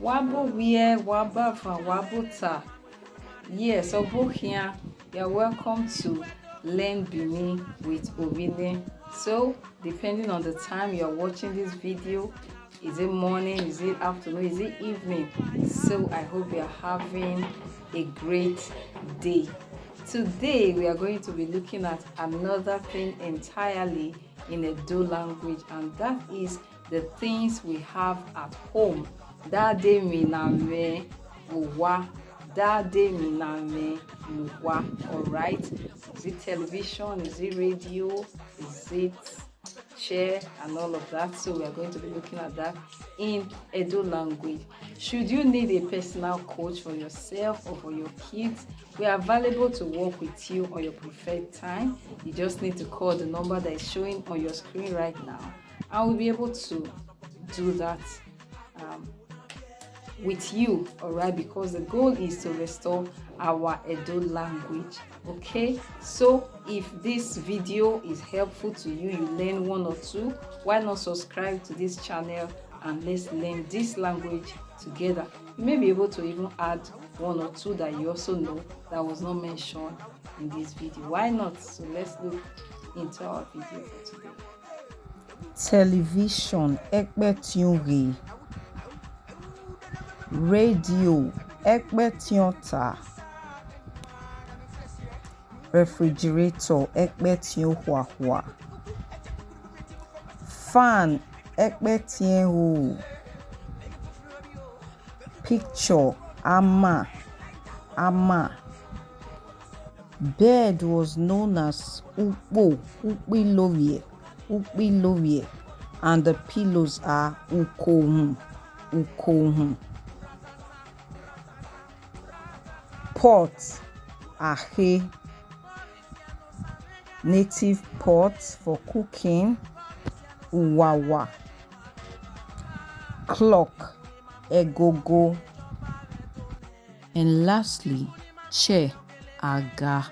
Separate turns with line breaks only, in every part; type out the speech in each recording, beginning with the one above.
Wabo where waba from wabuta. Yes, Obohia, you're welcome to Learn Benin with Obine. So, depending on the time you're watching this video, is it morning, is it afternoon, is it evening? So, I hope you're having a great day. Today, we are going to be looking at another thing entirely in Edo language, and that is the things we have at home. Dade miname uwa. Dade miname uwa. Alright. Is it television? Is it radio? Is it chair and all of that? So we are going to be looking at that in Edo language. Should you need a personal coach for yourself or for your kids, we are available to work with you on your preferred time. You just need to call the number that is showing on your screen right now, and we'll be able to do that with you, all right, because the goal is to restore our Edo language. Okay, so if this video is helpful to you, you learn one or two, why not subscribe to this channel and let's learn this language together. You may be able to even add one or two that you also know that was not mentioned in this video. Why not? So let's look into our video for today.
Television ekpetiore, radio ekpetiota, refrigerator ekpetiohuahua, fan ekpetiehu, picture ama. Bed was known as ukpilowie, and the pillows are ukohun. Pot ahe, native pots for cooking, uwawa. Clock egogo, and lastly chair aga.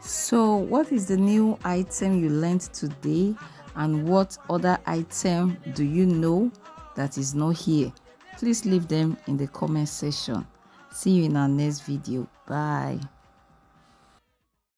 So what is the new item you learned today, and what other item do you know that is not here? Please leave them in the comment section. See you in our next video. Bye.